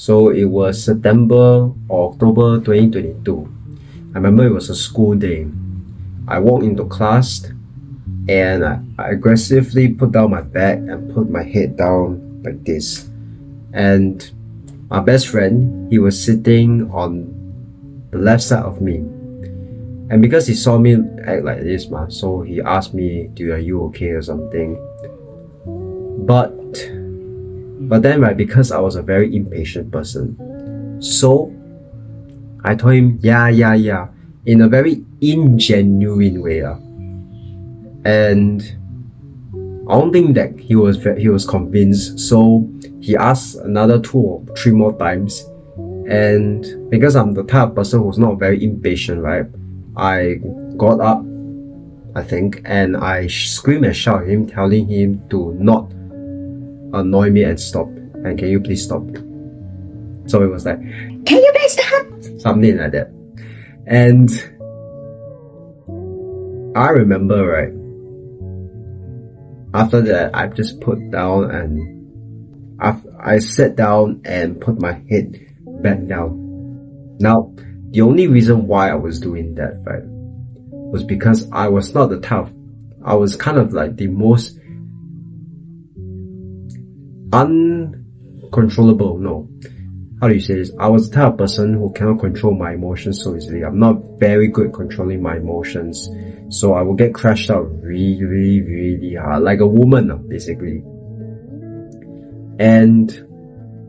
So it was September or October 2022. I remember it was a school day. I walked into class and I aggressively put down my bag and put my head down like this. And my best friend, he was sitting on the left side of me. And because he saw me act like this, so he asked me, are you okay or something? But then, right, because I was a very impatient person, so I told him, yeah, in a very ingenuine way. And I don't think that he was convinced, so he asked another 2 or 3 more times. And because I'm the type of person who's not very impatient, right, I got up, I think, and I screamed and shouted at him, telling him to not annoy me and stop, and can you please stop? So it was like, can you please stop? Something like that. And I remember, right, after that I just put down and I sat down and put my head back down. Now the only reason why I was doing that, right, was because I was not the type I was kind of like the most uncontrollable, no, how do you say this? I was the type of person who cannot control my emotions so easily. I'm not very good at controlling my emotions, so I will get crashed out really hard, like a woman, basically. And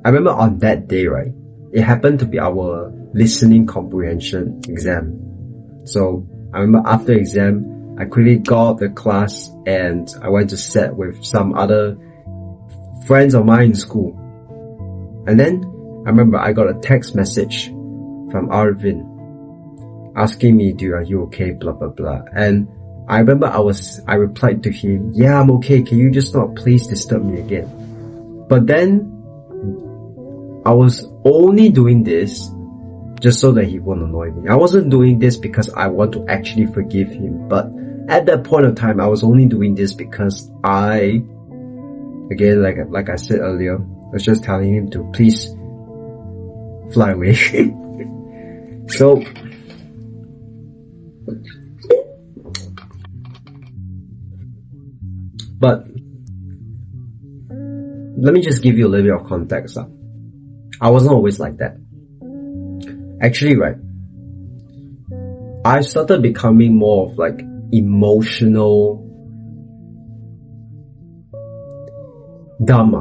I remember on that day, right, it happened to be our listening comprehension exam. So I remember after exam, I quickly got out of the class and I went to sit with some other friends of mine in school. And then I remember I got a text message from Arvin asking me, are you okay, blah blah blah. And I remember I replied to him, yeah, I'm okay, can you just not please disturb me again? But then I was only doing this just so that he won't annoy me. I wasn't doing this because I want to actually forgive him, but at that point of time I was only doing this because again, like I said earlier, I was just telling him to please fly away. So but let me just give you a little bit of context. I wasn't always like that. Actually, right, I started becoming more of like emotional dumb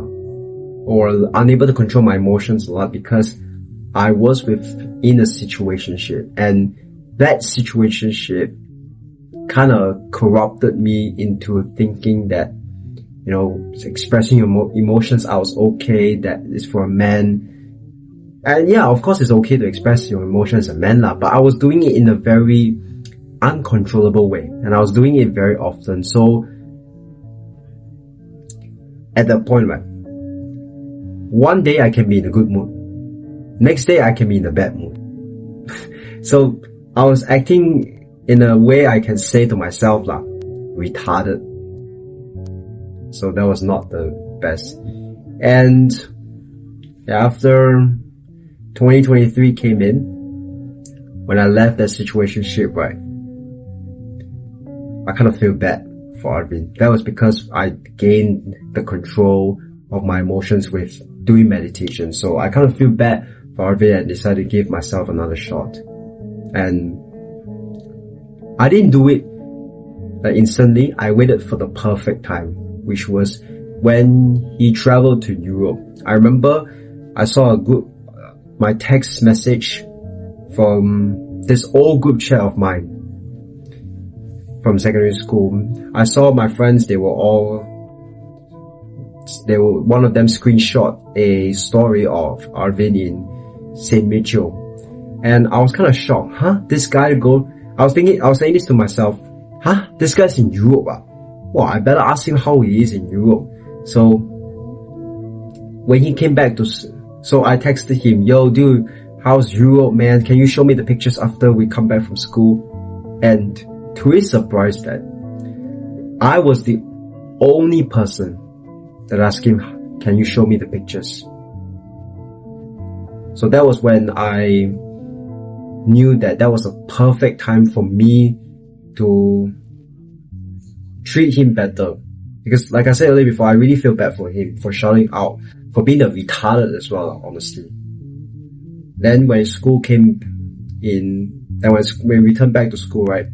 or unable to control my emotions a lot because I was in a situationship, and that situationship kind of corrupted me into thinking that, expressing your emotions I was okay, that is for a man. And yeah, of course it's okay to express your emotions as a man, but I was doing it in a very uncontrollable way, and I was doing it very often. So at that point, right, one day I can be in a good mood, next day I can be in a bad mood. So I was acting in a way I can say to myself, retarded. So that was not the best. And after 2023 came in, when I left that situationship, right, I kind of feel bad for Arvin. That was because I gained the control of my emotions with doing meditation. So I kind of feel bad for Arvin and decided to give myself another shot. And I didn't do it instantly. I waited for the perfect time, which was when he traveled to Europe. I remember I saw my text message from this old group chat of mine from secondary school. I saw my friends, one of them screenshot a story of Arvin in St. Mitchell. And I was kind of shocked. This guy I was saying this to myself, this guy's in Europe. Well, I better ask him how he is in Europe. So when he came back so I texted him, yo dude, how's Europe, man? Can you show me the pictures after we come back from school? And to his surprise, that I was the only person that asked him, can you show me the pictures? So that was when I knew that that was a perfect time for me to treat him better. Because like I said earlier before, I really feel bad for him, for shouting out, for being a retarded as well, honestly. Then when school came in, and when we returned back to school, right,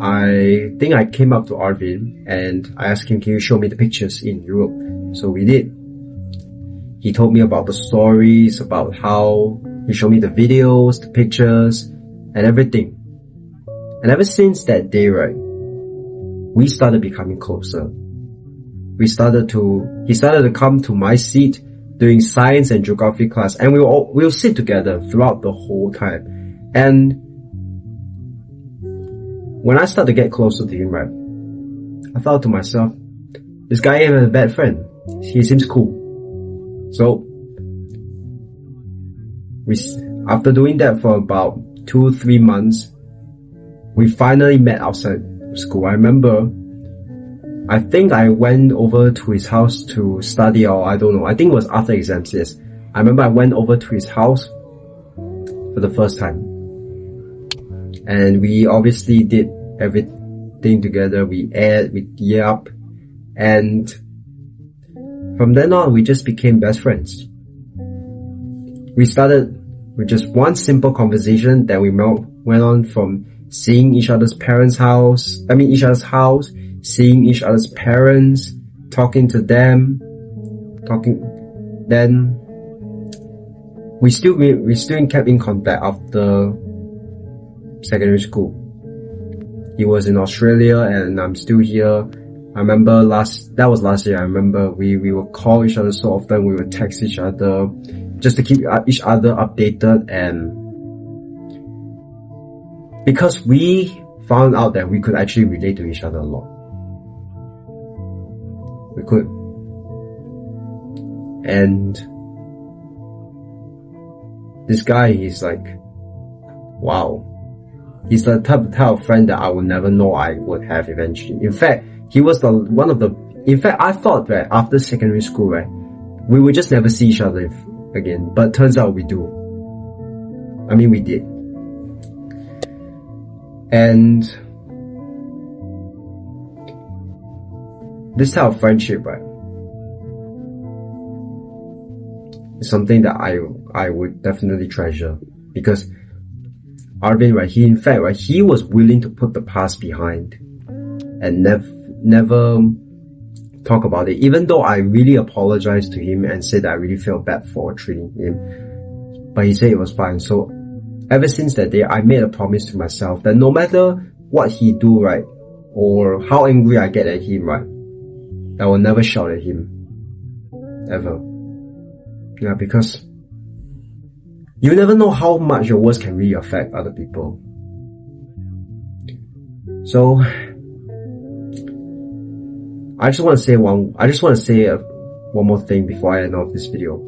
I think I came up to Arvin and I asked him, can you show me the pictures in Europe? So we did. He told me about the stories, about how he showed me the videos, the pictures, and everything. And ever since that day, right, we started becoming closer. He started to come to my seat during science and geography class, and we'll sit together throughout the whole time. And when I started to get closer to him, right, I thought to myself, this guy ain't a bad friend. He seems cool. So, after doing that for about 2-3 months, we finally met outside school. I remember, I think I went over to his house to study, or I don't know. I think it was after exams, yes. I remember I went over to his house for the first time. And we obviously did everything together. We ate, we yapped, and from then on, we just became best friends. We started with just one simple conversation, then we went on from seeing each other's house, seeing each other's parents, talking to them, then we still kept in contact after secondary school. He was in Australia and I'm still here. I remember that was last year. I remember we would call each other so often, we would text each other just to keep each other updated, and because we found out that we could actually relate to each other a lot. We could. And this guy, he's like, wow. He's the type of friend that I would never know I would have eventually. In fact, he was I thought that after secondary school, right, we would just never see each other again. But turns out we do. I mean, we did. And this type of friendship, right, is something that I would definitely treasure, because Arvin, right, he was willing to put the past behind and never talk about it, even though I really apologized to him and said that I really felt bad for treating him, but he said it was fine. So ever since that day, I made a promise to myself that no matter what he do, right, or how angry I get at him, right, I will never shout at him, ever. Yeah, because you never know how much your words can really affect other people. So I just want to say one more thing before I end off this video.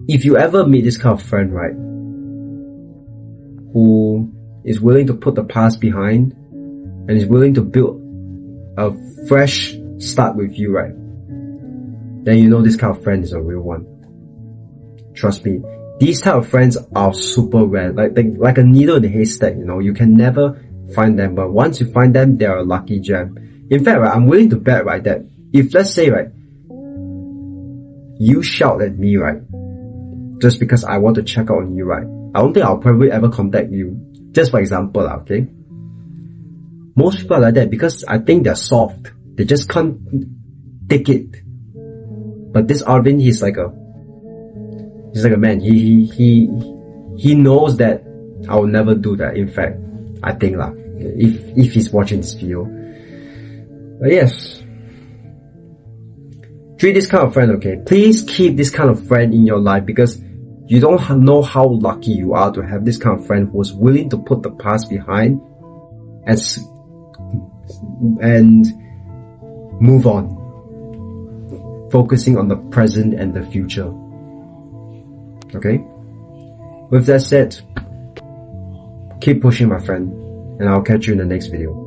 If you ever meet this kind of friend, right, who is willing to put the past behind and is willing to build a fresh start with you, right, then you know this kind of friend is a real one. Trust me, these type of friends are super rare, like a needle in a haystack, you know, you can never find them, but once you find them, they are a lucky gem. In fact, right, I'm willing to bet, right, that if, let's say, right, you shout at me, right, just because I want to check out on you, right, I don't think I'll probably ever contact you. Just for example, okay? Most people are like that because I think they're soft. They just can't take it. But this Arvin, he's like a man. He knows that I will never do that. In fact, I think if he's watching this video. But yes, treat this kind of friend, okay? Please keep this kind of friend in your life, because you don't know how lucky you are to have this kind of friend who's willing to put the past behind and move on, focusing on the present and the future. Okay? With that said, keep pushing, my friend, and I'll catch you in the next video.